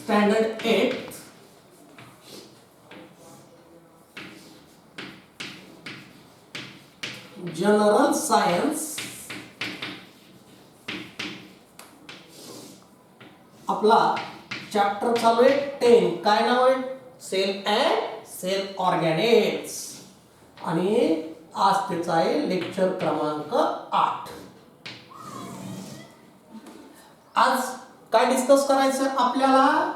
Standard 8 general science आपला chapter चालू आहे 10. काय नाव आहे? Cell and cell organics. आणि आज त्याचा आहे लेक्चर क्रमांक 8. आज काय डिस्कस करायचं आपल्याला?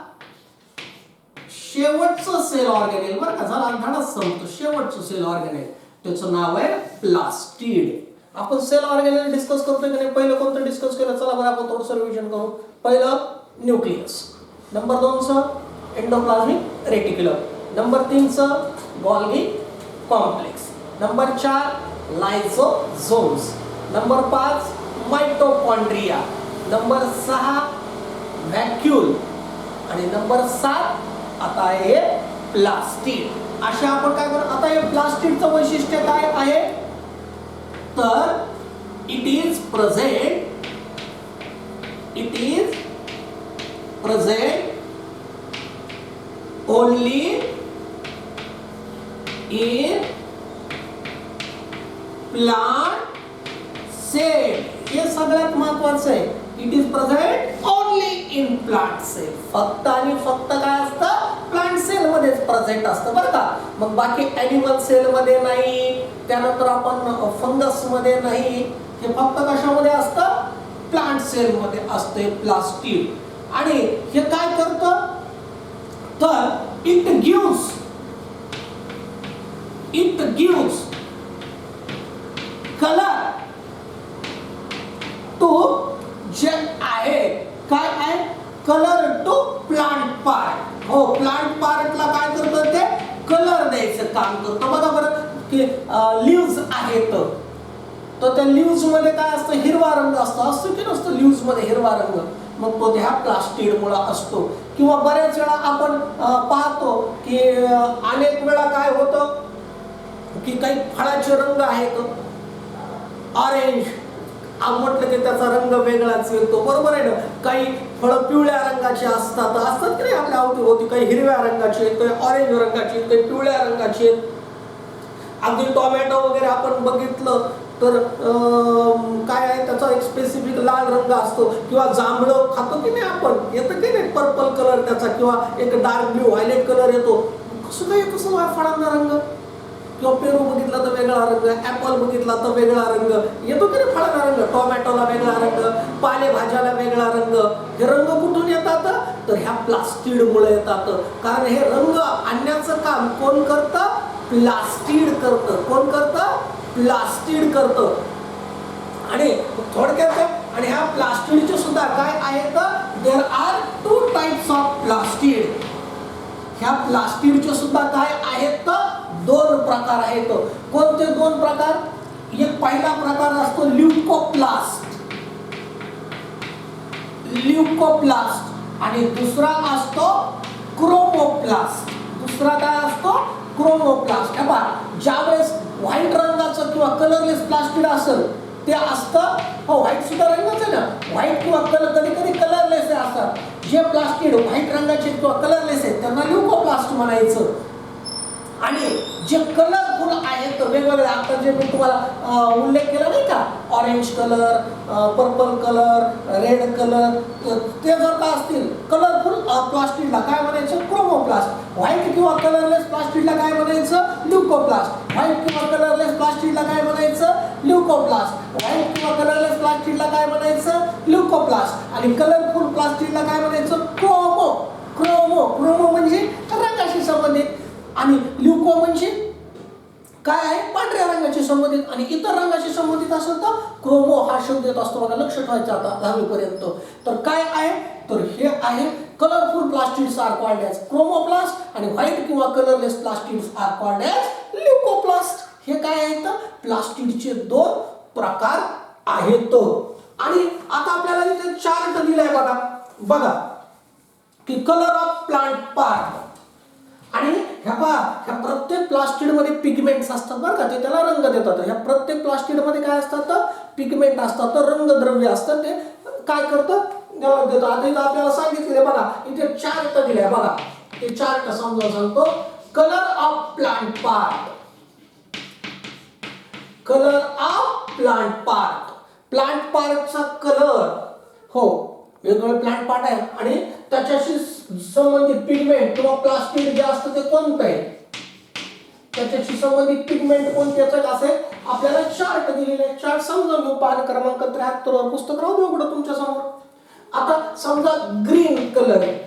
शेवटचं सेल ऑर्गॅनेल बरं का. झाला धडाच संपतो. शेवटचं सेल ऑर्गॅनेल त्याचं नाव आहे प्लास्टिड. आपण सेल ऑर्गॅनेल डिस्कस करतोय की नाही? पहिलं कोणतं डिस्कस केलं? चला बरं आपण थोडंसं रिव्हिजन करू. पहिलं न्यूक्लियस, नंबर 2चं एंडोप्लाझ्मिक रेटिक्युलम, नंबर 3चं golgi complex, number 4 lysosomes, number 5 mitochondria, number 6 vacuole आणि नंबर 7 आता आहे प्लास्टिड. अशा आपण काय करू? आता हे प्लास्टिडचं वैशिष्ट्य काय आहे? तर it is present only in plant cell. हे सगळ्यात महत्त्वाचं आहे. It is present only in plant cell. फक्त आणि फक्त काय असतं? प्लांट सेल मध्येच प्रेझेंट असतं बरं का. मग बाकी ॲनिमल सेल मध्ये नाही, त्यानंतर आपण फंगस मध्ये नाही. हे फक्त कशामध्ये असतं? प्लांट सेल मध्ये असते प्लास्टिड. आणि हे काय करतं? तर इट गिव्स कलर टू जे आहे काय आहे? Colour to plant part. हो, प्लांट पार्टला काय करतं? ते कलर द्यायचं काम करतं. बघा बरं की लीव्स आहेत तर त्या लीव्स मध्ये काय असतं? हिरवा रंग असतो की नसतो लीव्स मध्ये हिरवा रंग? मग तो त्या प्लास्टिड मुळे असतो. किंवा बऱ्याच वेळा आपण पाहतो की अनेक वेळा काय होतं की काही फळाचे रंग आहेत ऑरेंज, म्हटलं की त्याचा रंग वेगळाच येतो. बरोबर आहे ना. काही फळं पिवळ्या रंगाची असतात की नाही आपल्या अवती, काही हिरव्या रंगाची आहेत, काही ऑरेंज रंगाची आहेत, काही पिवळ्या रंगाची आहेत. अगदी टोमॅटो वगैरे आपण बघितलं तर काय आहे? त्याचा एक स्पेसिफिक लाल रंग असतो. किंवा जांभळं खातो की नाही आपण, येतं की नाही पर्पल कलर त्याचा, किंवा एक डार्क ब्ल्यू व्हायलेट कलर येतो. कसं काय कसं फळांना रंग? किंवा पेरू बघितला तर वेगळा रंग, ऍपल बघितला तर वेगळा रंग येतो की नाही फळांना रंग. टोमॅटोला वेगळा रंग, पालेभाज्याला वेगळा रंग. हे रंग कुठून येतात? तर ह्या प्लास्टिड मुळे येतात. कारण हे रंग आणण्याचं काम कोण करतं? प्लास्टिड करतं. कोण करतं? प्लास्टिड करतं. आणि थोडक्यात आणि ह्या प्लास्टिडचे सुद्धा काय आहेत? There are 2 types of plastid. ह्या प्लास्टिडचे सुद्धा काय आहेत? 2 प्रकार आहेत. कोणते 2 प्रकार? एक पहिला प्रकार असतो ल्युकोप्लास्ट आणि दुसरा असतो क्रोमोप्लास्ट. दुसरा काय असतो? क्रोमोप्लास्ट. हे पहा, ज्यावेळेस व्हाईट रंगाचं किंवा कलरलेस प्लास्टिड असेल ते असतं. हो, व्हाईट सुद्धा रंगच आहे ना. व्हाईट किंवा कधी कधी कलरलेस असतात. जे प्लास्टिड व्हाईट रंगाचे किंवा कलरलेस आहेत त्यांना ल्युकोप्लास्ट म्हणायचं. आणि जे कलरफुल आहेत वेगवेगळे, आता जे मी तुम्हाला उल्लेख केला नाही का, orange colour, purple colour, red colour, ते जर का असतील कलरफुल प्लास्टिडला काय म्हणायचं? क्रोमोप्लास्ट. व्हाईट किंवा कलरलेस प्लास्टिडला काय म्हणायचं? ल्युकोप्लास्ट. व्हाईट किंवा कलरलेस प्लास्टिडला काय म्हणायचं? ल्युकोप्लास्ट. व्हाईट किंवा कलरलेस प्लास्टिडला काय म्हणायचं? ल्युकोप्लास्ट. आणि कलरफुल प्लास्टिडला काय म्हणायचं? क्रोमो म्हणजे रंगाशी संबंधित, आणि ल्युको म्हणजे काय आहे? पांढऱ्या रंगाशी संबंधित. आणि इतर रंगाशी संबंधित असेल तर क्रोमो हा शब्द येत असतो. बघा, लक्ष ठेवायचं आता 10वी पर्यंत. तर काय आहे? तर हे आहे colourful plastids are called as chromoplast आणि व्हाईट किंवा colourless plastids are called as leucoplast. हे काय आहेत? प्लास्टिडचे 2 प्रकार आहेत. आणि आता आपल्याला इथे चार्ट दिलाय बघा की कलर ऑफ प्लांट पार्ट. आणि ह्या प्रत्येक प्लास्टिड मध्ये पिगमेंट्स असतात बरं का. ते त्याला रंग देतात. ह्या प्रत्येक प्लास्टिड मध्ये काय असतात? पिगमेंट असतात, रंगद्रव्य असतात. ते काय करतं? देतो. आता इथं आपल्याला सांगितले बघा, इथे चार्ट दिले बघा, ते चार्ट समजावून सांगतो. Colour of plant part, colour of plant part, plant पार्टचा कलर, हो वेगवेगळे प्लांट पार्ट आहे आणि त्याच्याशी संबंधित पिगमेंट किंवा प्लास्टिड जे असतं ते कोणतं आहे, त्याच्याशी संबंधित पिगमेंट कोणत्याचं असेल आपल्याला चार्ट दिलेले आहे. चार्ट समजून घेऊ. पान क्रमांक 73 वर पुस्तक राहू दे उघडं तुमच्या समोर. आता समजा ग्रीन कलर आहे.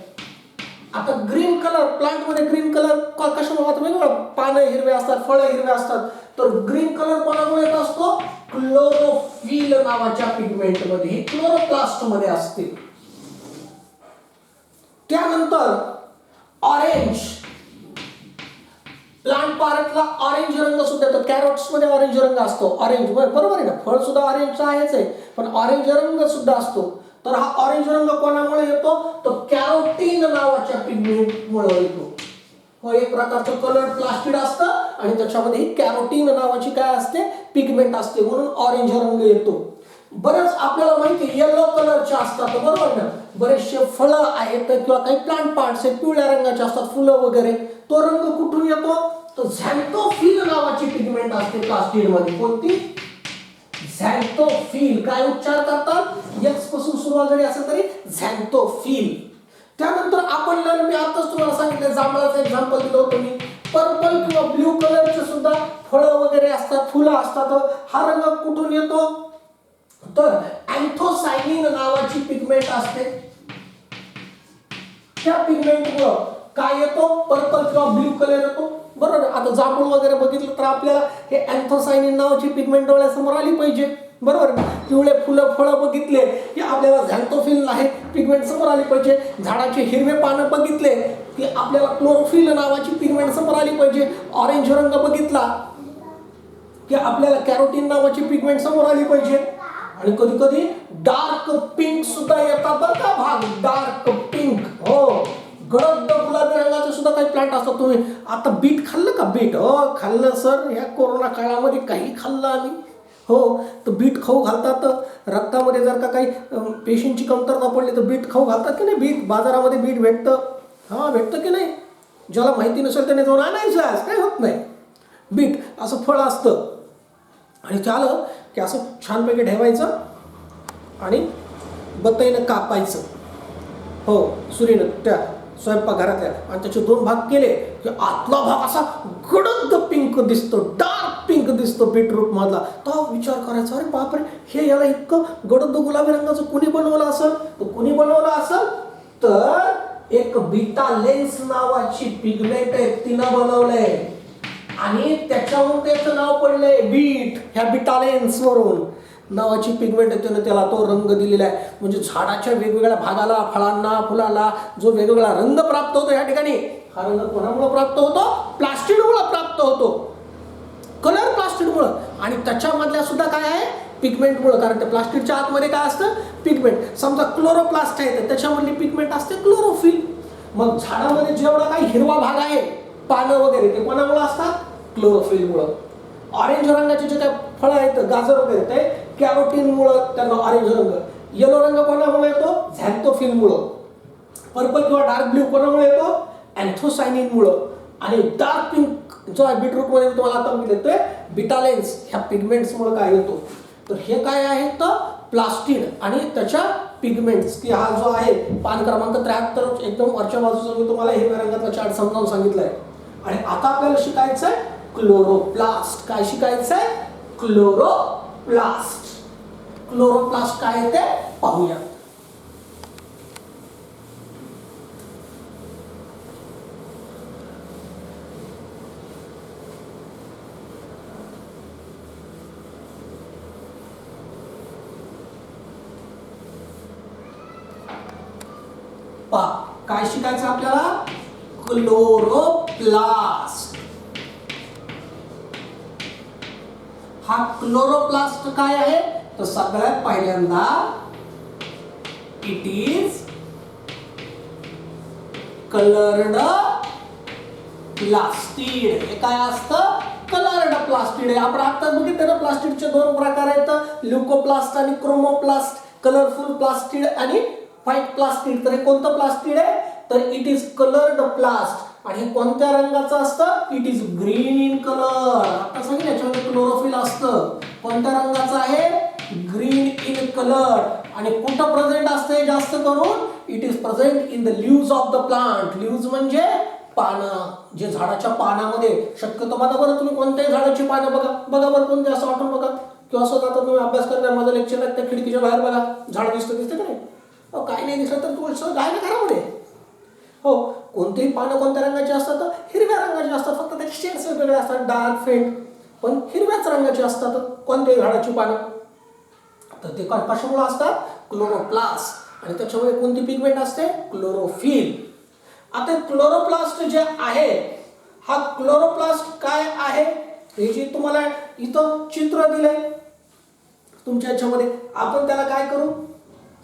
आता ग्रीन कलर, प्लांट मध्ये ग्रीन कलर कशामुळे होतं वेगळं, पानं हिरवे असतात, फळं हिरवे असतात, तर ग्रीन कलर कोणामुळे येत असतो, क्लोरोफिल नावाच्या पिगमेंट मध्ये, ही क्लोरोप्लास्ट मध्ये असते. त्यानंतर ऑरेंज, प्लांट पार्टला ऑरेंज रंग सुद्धा येतो, कॅरोट्स मध्ये ऑरेंज रंग असतो, ऑरेंज बरोबर आहे ना, फळ सुद्धा ऑरेंजचा आहेच आहे, पण ऑरेंज रंग सुद्धा असतो. तर हा ऑरेंज रंग कोणामुळे येतो, तो कॅरोटीन नावाच्या पिगमेंटमुळे येतो. हो, एक प्रकारचं कलर प्लास्टिड असतं आणि त्याच्यामध्ये कॅरोटीन नावाची काय असते, पिगमेंट असते, म्हणून ऑरेंज रंग येतो. बरेच आपल्याला माहिती येलो कलरचे असतात बरोबर ना, बरेचसे फळं आहेत किंवा काही प्लांट पार्ट्स आहेत पिवळ्या रंगाचे असतात, फुलं वगैरे, तो रंग कुठून येतो, तो झॅन्थोफिल नावाची पिगमेंट असते प्लास्टिड मध्ये. कोणती, झॅन्थोफिल. काय उच्चार करतात, एक्स पासून सुरुवात जरी असेल तरी झॅन्थोफिल. त्यानंतर आपण मी आताच तुम्हाला सांगितलं, जांभळाचं एक्झाम्पल दिलं होतं मी. पर्पल किंवा ब्ल्यू कलरचे सुद्धा फळं वगैरे असतात, फुलं असतात, हा रंग कुठून येतो, तर अँथोसायनिन नावाची पिगमेंट असते, त्या पिगमेंटमुळे काय येतो, पर्पल किंवा ब्ल्यू कलर येतो बरोबर. आता जांभूळ वगैरे बघितलं तर आपल्याला हे अँथोसायनिन नावाची पिगमेंट डोळ्यासमोर आली पाहिजे बरोबर. पिवळे फुलं फळं बघितले की आपल्याला झॅन्थोफिल आहे पिगमेंट समोर आली पाहिजे. झाडाचे हिरवे पानं बघितले की आपल्याला क्लोरोफिल नावाची पिगमेंट समोर आली पाहिजे. ऑरेंज रंग बघितला की आपल्याला कॅरोटीन नावाची पिगमेंट समोर आली पाहिजे. आणि कधी कधी डार्क पिंक सुद्धा येतात बरं का भाग, डार्क पिंक, हो गडद गुलाबी रंगाचे सुद्धा काही प्लांट असतात. तुम्ही आता बीट खाल्लं का, बीट, हो खाल्लं सर, या कोरोना काळामध्ये काही खाल्लं आम्ही, हो तर बीट खाऊ घालतात. रक्तामध्ये जर का काही पेशींची कमतरता पडली तर बीट खाऊ घालतात की नाही, बीट बाजारामध्ये बीट भेटतं, हा भेटतं की नाही, ज्याला माहिती नसेल त्याने जाऊन आणायचं, आज काही होत नाही. बीट असं फळ असतं आणि झालं की असं छानपैकी ठेवायचं आणि बत्ताईनं कापायचं, हो सुरीनं त्या स्वयंपाकघरातल्या, आणि त्याचे दोन भाग केले की आतला भाग असा गडद पिंक दिसतो, डार्क पिंक दिसतो बीटरूट मधला. तर विचार करायचा, अरे बापरे, हे याला इतकं गडद गुलाबी रंगाचं कुणी बनवलं असेल, तर कुणी बनवलं असेल तर एक बीटा लेन्स नावाची पिगमेंट आहे तिनं बनवलंय आणि त्याच्यावरून त्याचं नाव पडलंय बीट. ह्या बीटा लेन्स वरून नावाची पिगमेंट आहे, त्याला तो रंग दिलेला आहे. म्हणजे झाडाच्या वेगवेगळ्या भागाला, फळांना, फुलाला जो वेगवेगळा रंग प्राप्त होतो या ठिकाणी, हा रंग कोणामुळे प्राप्त होतो, प्लास्टिडमुळे प्राप्त होतो, कलर प्लास्टिडमुळे. आणि त्याच्यामधल्या सुद्धा काय आहे, पिगमेंटमुळे, कारण त्या प्लास्टिकच्या आतमध्ये काय असतं, पिगमेंट. समजा क्लोरोप्लास्ट आहे तर त्याच्यामधली पिगमेंट असते क्लोरोफिल. मग झाडामध्ये जेवढा काही हिरवा भाग आहे, पानं वगैरे, ते कोणामुळे असतात, क्लोरोफिलमुळे. ऑरेंज रंगाचे जे काही फळं आहेत, गाजर वगैरे, ते कॅरोटीनमुळं त्यांना ऑरेंज रंग. येलो रंग कोणामुळे येतो, झॅन्थोफिलमुळं. पर्पल किंवा डार्क ब्ल्यू कोणामुळे येतो, अँथोसायनिनमुळं. आणि डार्क पिंक जो आहे बीटरूटमध्ये तुम्हाला आता मी देतोय, बीटालेन्स, ह्या पिगमेंट्समुळे काय येतो. तर हे काय आहे, तर प्लास्टिड आणि त्याच्या पिगमेंट्स, की हा जो आहे पान क्रमांक 73 एकदम वरच्या बाजूचा मी तुम्हाला हिरव्या रंगाचा चार्ट समजावून सांगितलाय. आणि आता आपल्याला शिकायचं आहे क्लोरोप्लास्ट. काय शिकायचं आहे, क्लोरोप्लास्ट. क्लोरोप्लास्ट काय आहे ते पाहूया. काय शिकायचं आपल्याला, क्लोरोप्लास्ट. हा क्लोरोप्लास्ट काय आहे, तर सगळ्यात पहिल्यांदा इट इज कलर्ड प्लास्टिड. हे काय असतं, कलर्ड प्लास्टिड आहे. आपण आता बघितलं ना, प्लास्टिडचे दोन प्रकार आहेत, ल्युकोप्लास्ट आणि क्रोमोप्लास्ट. कलरफुल प्लास्टिड आणि व्हाईट प्लास्टिड. तर हे कोणतं प्लास्टिड आहे? तर इट इज कलर्ड प्लास्ट. आणि हे कोणत्या रंगाचं असतं? It is green in colour. आता सांगितलं याच्यामध्ये क्लोरोफिल असतं. कोणत्या रंगाचं आहे? Green in colour. आणि कुठं प्रेझेंट असते जास्त करून? It is present in the leaves of the plant. Leaves म्हणजे पानं, जे झाडाच्या पानामध्ये. शक्यतो बघा बरं तुम्ही कोणत्याही झाडाची पानं बघा बरं कोणते, असं वाटून बघा किंवा असं जाता तुम्ही अभ्यास करताय, माझं लेक्चर आहे त्या खिडकीच्या बाहेर बघा झाड दिसते का नाही? काही नाही दिसलं तर तुळस आहे ना घरामध्ये. हो, कोणतेही पानं कोणत्या रंगाची असतात? तर हिरव्या रंगाची असतात. फक्त त्याचे शेड्स वेगवेगळे असतात, डार्क फेंट, पण हिरव्याच रंगाची असतात कोणत्याही झाडाची पानं. तर ते कशामुळे असतात? क्लोरोप्लास्ट. आणि त्याच्यामुळे कोणती पिगमेंट असते? क्लोरोफिल. आता क्लोरोप्लास्ट जे आहे, हा क्लोरोप्लास्ट काय आहे? हे जे तुम्हाला इथं चित्र दिलंय तुमच्या याच्यामध्ये, आपण त्याला काय करू?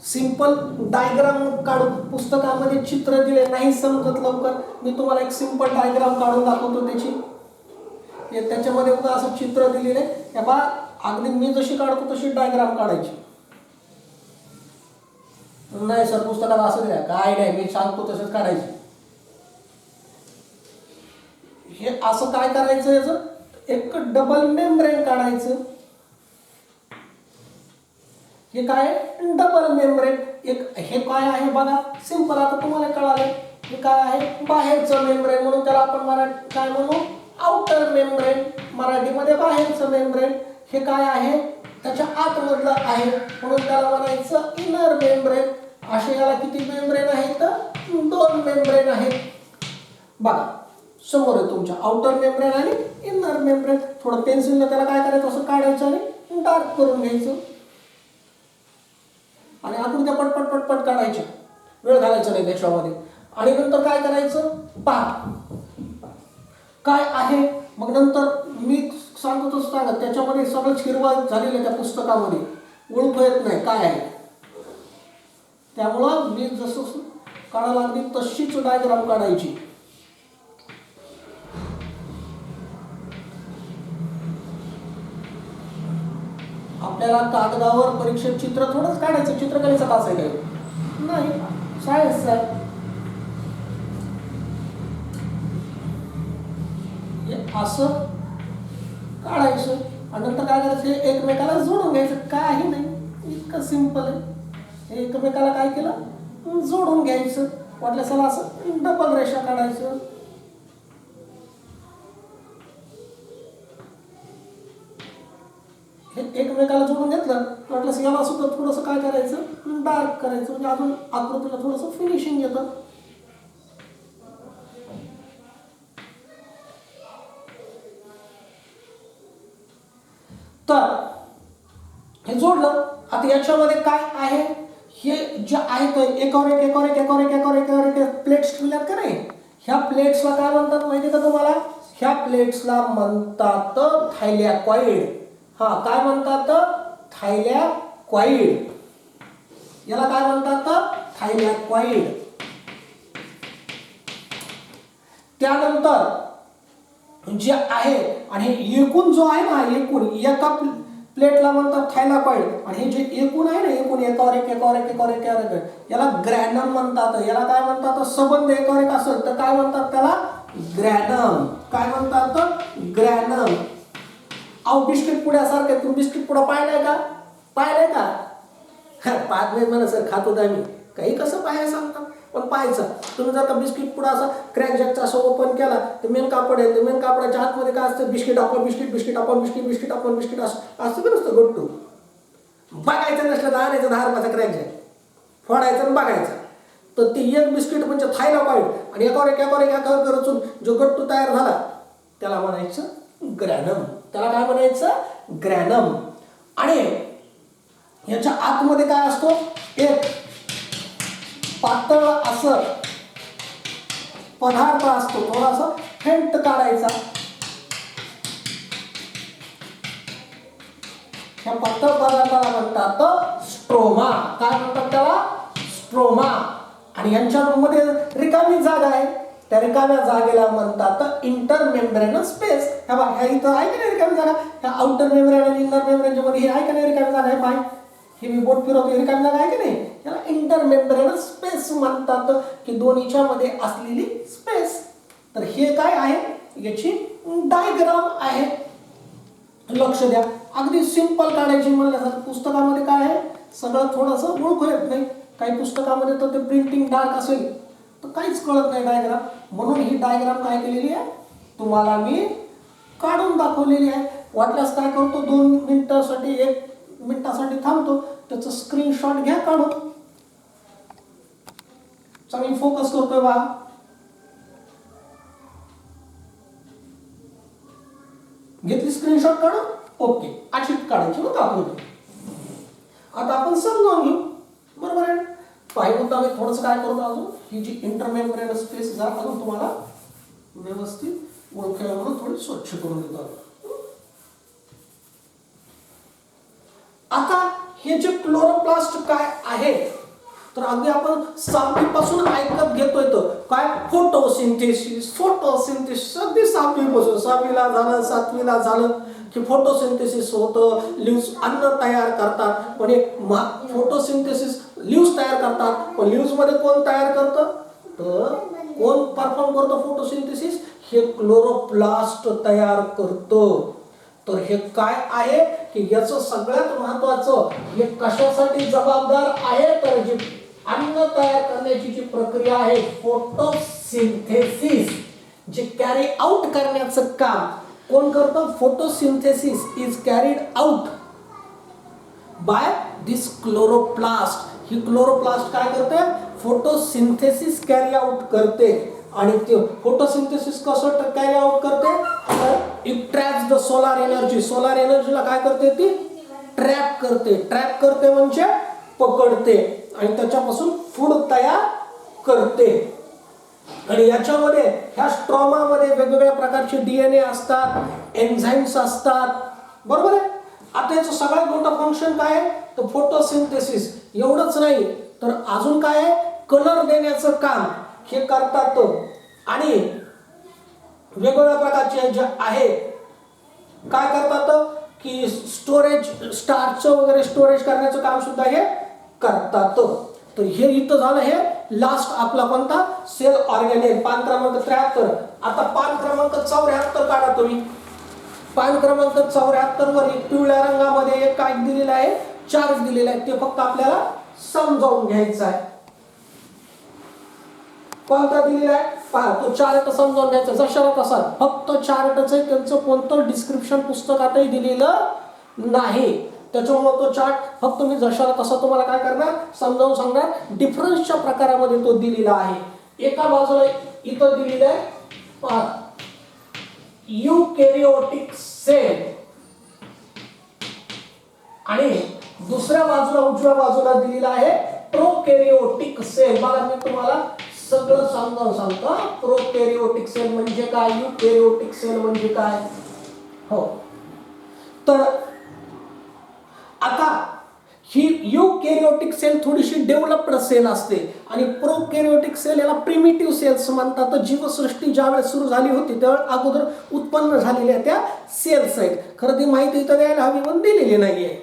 सिंपल डायग्राम काढू. पुस्तकामध्ये चित्र दिले नाही समजत लवकर, मी तुम्हाला एक सिंपल डायग्राम काढून दाखवतो त्याची. त्याच्यामध्ये बघा असं चित्र दिलेलं आहे. हे बघा अगदी मी जशी काढतो तशी डायग्राम काढायची. नाही सर पुस्तकाला असं द्या, काय नाही मी सांगतो तसंच काढायची. हे असं काय करायचं? याचं एक डबल मेम्ब्रेन काढायचं. हे काय? Double membrane. एक हे काय आहे बघा, सिंपल आता तुम्हाला कळालं. हे काय आहे? बाहेरचं मेम्ब्रेन, म्हणून त्याला आपण काय म्हणू? Outer membrane. मराठीमध्ये बाहेरचं मेम्ब्रेन. हे काय आहे? त्याच्या आतमधलं आहे, म्हणून त्याला म्हणायचं इनर मेम्ब्रेन. असे याला किती मेम्ब्रेन आहेत? 2 मेम्ब्रेन आहेत. बघा समोर आहे तुमच्या आउटर मेम्ब्रेन आणि इनर मेम्ब्रेन. थोडं पेन्सिलने त्याला काय करायचं? असं काढायचं आणि डार्क करून घ्यायचं. आणि आकृत्या पटपट पटपट काढायच्या, वेळ घालायचा नाही त्याच्यामध्ये. आणि नंतर काय करायचं? पहा काय आहे. मग नंतर मी सांगतो तसं सांगत, त्याच्यामध्ये सगळंच हिरवा झालेलं त्या पुस्तकामध्ये, ओळखू येत नाही काय आहे. त्यामुळं मी जसं काढायला लागली तशीच डायग्राम काढायची. आपल्याला कागदावर परीक्षेत चित्र थोडंच काढायचं. चित्रकलेचा तास आहे काय? नाही, सायन्सचा आहे. असं काढायचं आणि नंतर काय करायचं? हे एकमेकाला जोडून घ्यायचं. काही नाही, इतकं सिंपल आहे. हे एकमेकाला काय केलं? जोडून घ्यायचं. वाटलं चला असं डबल रेषा काढायचं. हे एकमेकाला जोडून घेतलं, वाटलं याला सुद्धा थोडंसं काय करायचं? डार्क करायचं, म्हणजे अजून आकृतीला थोडंसं फिनिशिंग येतं. तर हे जोडलं. आता याच्यामध्ये काय आहे? हे जे आहेत एकावर एक एकावर एक एकावर एक एकावर एक एकावर एक प्लेट्स ठेवल्यात का नाही? ह्या प्लेट्सला काय म्हणतात माहिती का तुम्हाला? ह्या प्लेट्सला म्हणतात थायलॅकॉइड. हा काय म्हणतात? थायलॅकॉइड. याला काय म्हणतात? थायलॅकॉइड. त्यानंतर जे आहे, आणि एकूण जो आहे ना, एकूण एका प्लेटला म्हणतात थायलॅकॉइड. आणि हे जे एकूण आहे ना, एकूण एकावर एक एकावर एक एकावर एक एकावर एक, याला ग्रॅनम म्हणतात. याला काय म्हणतात? संबंध एकावर एक असेल तर काय म्हणतात त्याला? ग्रॅनम. काय म्हणतात? ग्रॅनम. अहो बिस्किट पुड्यासारखे, तुम्ही बिस्किट पुडा पाहिलाय का? पाहिलाय का? पाहत नाही म्हणा सर, खात होता मी. काही कसं पाहायला सांगता, पण पाहायचं. तुम्ही जर का बिस्किट पुडा असा क्रॅकजॅकचा असं ओपन केला तर मेन कापड आहे. मेन कापडाच्या आतमध्ये काय असतं? बिस्किट आपण बिस्किट, बिस्किट आपण बिस्किट, बिस्किट आपण बिस्किट असं का नसतं गोट्टू? बघायचं नसलं तर आणायचं 10 रुपयाचा क्रॅकजॅक, फोडायचं आणि बघायचं. तर ते एक बिस्किट म्हणजे थायलॅकॉइड. आणि एकावर एक एकावर एक एकावर रचून जो गट्टू तयार झाला त्याला म्हणायचं ग्रॅनम. त्याला काय म्हणायचं? ग्रॅनम. आणि याच्या आतमध्ये काय असतो? एक पातळ असं पदार्थ असतो, थोडासा फेंट काढायचा. ह्या पातळ पदार्थाला म्हणतात स्ट्रोमा. काय म्हणतात त्याला? स्ट्रोमा. आणि यांच्यामध्ये रिकामी जागा आहे, त्या रिकाम्या जागेला म्हणतात इंटरमेम्ब्रेनस स्पेस. ह्या इथं आहे का नाही रिकामी जागा? ह्या आउटर मेम्ब्रेन आणि इनर मेम्ब्रेनच्या मध्ये हे आहे का नाही रिकामी जागा? आहे पाय हे मी बोट फिरवतो हे रिकामी जागा आहे की नाही, याला इंटरमेम्ब्रेनर स्पेस म्हणतात, की दोन्हीच्या मध्ये असलेली स्पेस. तर हे काय आहे, याची डायग्राम आहे. लक्ष द्या, अगदी सिंपल काढायची म्हणल्यासारखं. पुस्तकामध्ये काय आहे सगळं थोडंसं ओळखू येत नाही. काही पुस्तकामध्ये तर ते प्रिंटिंग डार्क असेल तर काहीच कळत नाही डायग्राम. म्हणून ही डायग्राम काय केलेली आहे तुम्हाला मी काढून दाखवलेली आहे. वाटल्यास काय करतो 2 मिनिटासाठी 1 मिनिटासाठी थांबतो, त्याचं स्क्रीनशॉट घ्या काढून. चांगली फोकस करतोय बा. घेतली स्क्रीनशॉट काढून. ओके, अशी काढायची मग आकृती. आता आपण समजावून घेऊ. बरोबर आहे. पाहिजे आम्ही थोडंसं काय करतो अजून, ही जी इंटरमेम्ब्रेनर स्पेस जरा अजून तुम्हाला व्यवस्थित ओळखायला म्हणून थोडी स्वच्छ करून देतो. आता हे जे क्लोरोप्लास्ट काय आहे, तर अगदी आपण 7वी पासून ऐकत घेतोय तर काय फोटोसिंथेसिस. फोटोसिंथेसिस अगदी 7वी पासून, 6वीला झालं 7वीला झालं की फोटोसिंथेसिस होतं. लिव्स अन्न तयार करतात, पण फोटोसिंथेसिस लिव्स तयार करतात, पण लिव्स मध्ये कोण तयार करतं, तर कोण परफॉर्म करतो फोटोसिंथेसिस, हे क्लोरोप्लास्ट तयार करतो. तर हे काय आहे की याचं सगळ्यात महत्वाचं हे कशासाठी जबाबदार आहे, तर जी अन्न तयार करण्याची जी प्रक्रिया आहे फोटोसिंथेसिस, जे कॅरी आउट करण्याचं काम कोण करतं, photosynthesis is carried out by this chloroplast. He chloroplast काय करते, फोटोसिंथेसिस कॅरी आउट करते. आणि ते फोटोसिंथेसिस कसं कॅरी आउट करते, तर it traps the solar energy. Solar एनर्जीला काय करते, ती ट्रॅप करते. ट्रॅप करते म्हणजे पकडते आणि त्याच्यापासून फूड तयार करते. आणि याच्यामध्ये ह्या स्ट्रोमामध्ये वेगवेगळ्या प्रकारचे डीएनए असतात, एन्झाईम्स असतात. बरोबर आहे. आता याचं सगळ्यात मोठं फंक्शन काय आहे, तर फोटोसिंथेसिस. एवढंच नाही तर अजून काय आहे, कलर देण्याचं काम हे करतात. आणि वेगवेगळ्या प्रकारचे जे आहे काय करतात की स्टोरेज, स्टार्चचं वगैरे स्टोरेज करण्याचं काम सुद्धा हे करतात. तर हे इथं झालं हे लास्ट आपला कोणता, सेल ऑर्गॅनेल. पान क्रमांक 73. आता पान क्रमांक 74 काढा तुम्ही. पान क्रमांक 74 वर एक पिवळ्या रंगामध्ये एक काय दिलेला आहे, चार्ज दिलेला आहे. ते फक्त आपल्याला समजावून घ्यायचं आहे. कोणता दिलेला आहे पहा, तो चार्ट समजावून घ्यायचा जशाला तसा. फक्त चार्टच आहे, त्यांचं कोणतं डिस्क्रिप्शन पुस्तकातही दिलेलं नाही. त्याच्यामुळे तो चार्ट फक्त मी जशाला तसा तुम्हाला काय करणार, समजावून सांगणार. डिफरन्सच्या प्रकारामध्ये तो दिलेला आहे. एका बाजूला इथं दिलेलं आहे पहा, यूकॅरियोटिक सेल, आणि दुसऱ्या बाजूला उजव्या बाजूला दिलेला आहे प्रोकॅरियोटिक सेल. बघा मी तुम्हाला सगळं समजावून सांगतो. प्रोकॅरियोटिक सेल म्हणजे काय, यूकॅरियोटिक सेल म्हणजे काय. हो, तर आता ही यूकॅरियोटिक सेल थोडीशी डेव्हलप्ड सेल असते आणि प्रोकॅरियोटिक सेल याला प्रिमिटिव्ह सेल्स म्हणतात. जीवसृष्टी ज्यावेळेस सुरू झाली होती त्यावेळेस अगोदर उत्पन्न झालेल्या त्या सेल्स आहेत. खरं ती माहिती इथं द्यायला हवी पण दिलेली नाहीये.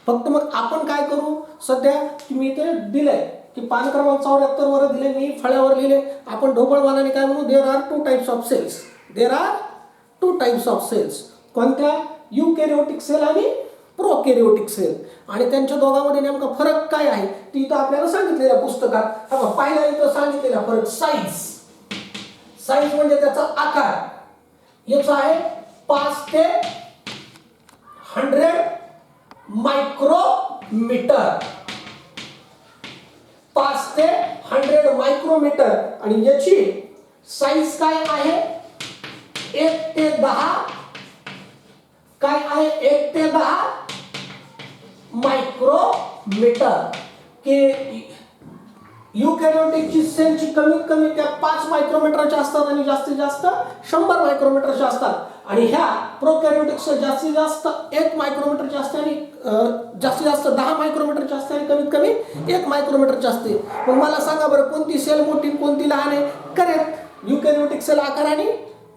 फक्त मग आपण काय करू, सध्या मी ते दिलंय की पान क्रमांक 74 वर दिले, मी फळ्यावर लिहिले. आपण ढोबळमानाने काय म्हणू, there are 2 types of cells. There are 2 types of cells. कोणत्या, यूकॅरियोटिक सेल आणि प्रोकॅरियोटिक सेल. आणि त्यांच्या दोघांमध्ये नेमका फरक काय आहे ती इथं आपल्याला सांगितलेल्या पुस्तकात. पहिला इथं सांगितलेला फरक साईज. साईज म्हणजे त्याचा आकार. याचा आहे 5 ते 100 मायक्रोमीटर. 5 ते 100 मायक्रोमीटर. आणि याची साईज काय आहे, 1 ते 10 काय आहे, 1 ते 10 मायक्रोमीटर. की यूकॅरियोटिकची सेलची कमीत कमी त्या 5 मायक्रोमीटरच्या असतात आणि जास्तीत जास्त 100 मायक्रोमीटरच्या असतात. आणि ह्या प्रोकॅरियोटिक सेल जास्तीत जास्त 1 मायक्रोमीटरची असते आणि जास्तीत जास्त 10 मायक्रोमीटरची असते आणि कमीत कमी 1 मायक्रोमीटरची असते. मग मला सांगा बरं, कोणती सेल मोठी कोणती लहान आहे. करेक्ट, यूकॅरियोटिक सेल आकाराने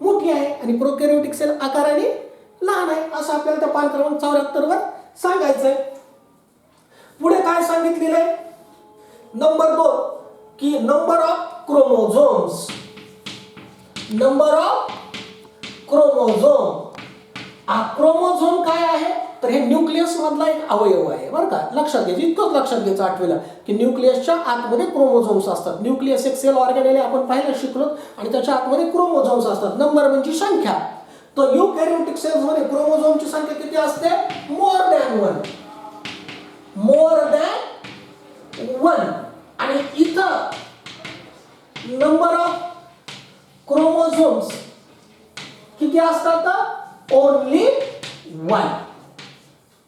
मोठी आहे आणि प्रोकॅरियोटिक सेल आकाराने लहान आहे, असं आपल्याला त्या पान क्रमांक 74 वर सांगायचंय. पुढे काय सांगितलेलं आहे? नंबर 2 की number of chromosomes. Number of chromosome. Chromosome काय आहे? तर हे न्यूक्लियस मधला एक अवयव आहे बरं का. लक्षात घ्यायचं, इतकंच लक्षात घ्यायचं आठवीला की न्यूक्लियसच्या आतमध्ये क्रोमोझोम्स असतात. न्यूक्लियस एक सेल ऑर्गॅनेल आपण पाहायला शिकलो आणि त्याच्या आतमध्ये क्रोमोझोम्स असतात. नंबर म्हणजे संख्या. तर युकॅरियोटिक सेल्स मध्ये क्रोमोझोमची संख्या किती असते? More than 1. More than 1. आणि इथं नंबर ऑफ क्रोमोझोम्स किती असतात? ओनली 1.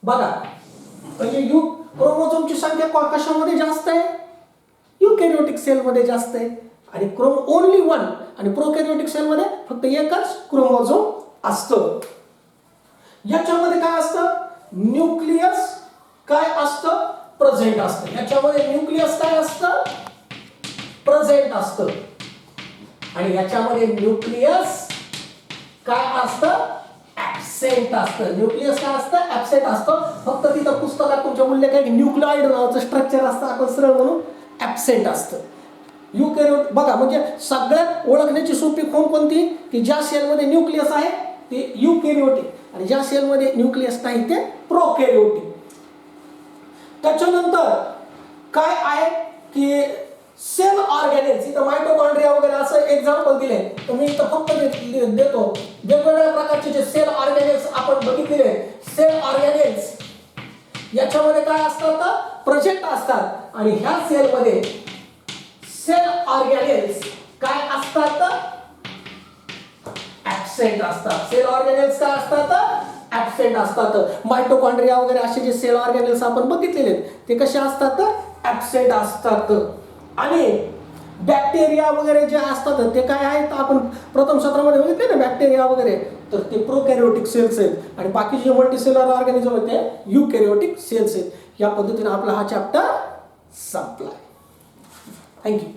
बघा म्हणजे क्रोमोझोमची संख्या कशामध्ये जास्त आहे? युकॅरियोटिक सेल मध्ये जास्त आहे. आणि ओनली 1. आणि प्रोकॅरियोटिक सेल मध्ये फक्त एकच क्रोमोझोम असतं. याच्यामध्ये काय असतं? न्यूक्लियस काय असतं? प्रेझेंट असतं. याच्यामध्ये न्यूक्लियस काय असतं? प्रेझेंट असतं. आणि याच्यामध्ये न्यूक्लियस काय असतं? ऍब्सेंट असतं. न्यूक्लियस काय असतं? ऍब्सेंट असतं. फक्त तिथं पुस्तकात तुमच्या मूल्य काय न्यूक्लिऑइड नावाचं स्ट्रक्चर असतं, आपण सरळ म्हणून ऍब्सेंट असतं. युकॅरियोट बघा म्हणजे सगळ्यात ओळखण्याची सोपी खूण कोणती? की ज्या सेलमध्ये न्यूक्लियस आहे ते युकॅरियोटिक आणि ज्या सेलमध्ये न्यूक्लियस नाही ते प्रोकॅरियोटिक. त्याच्यानंतर काय आहे की सेल ऑर्गॅनेल्स. इथं मायटोकॉन्ड्रिया वगैरे असं एक्झाम्पल दिले तर मी इथं फक्त देतो. वेगवेगळ्या प्रकारचे जे सेल ऑर्गॅनेल्स आपण बघितलेले. सेल ऑर्गॅनेल्स याच्यामध्ये काय असतात? प्रेझेंट असतात. आणि ह्या सेलमध्ये सेल ऑर्गॅनेल्स काय असतात? ऍब्सेंट असतात. सेल ऑर्गॅनेल्स काय असतात? ऍब्सेंट असतात. मायटोकॉन्ड्रिया वगैरे असे जे सेल ऑर्गॅनेल्स आपण बघितलेले ते कसे असतात? ऍब्सेंट असतात. आणि बॅक्टेरिया वगैरे जे असतात ते काय आहेत? आपण प्रथम सत्रामध्ये बघितले ना बॅक्टेरिया वगैरे, तर ते प्रोकॅरियोटिक सेल्स आहेत आणि बाकी जे मल्टीसेलर ऑर्गॅनिझम आहेत ते युकॅरियोटिक सेल्स आहेत. या पद्धतीने आपला हा चॅप्टर संपला. थँक्यू.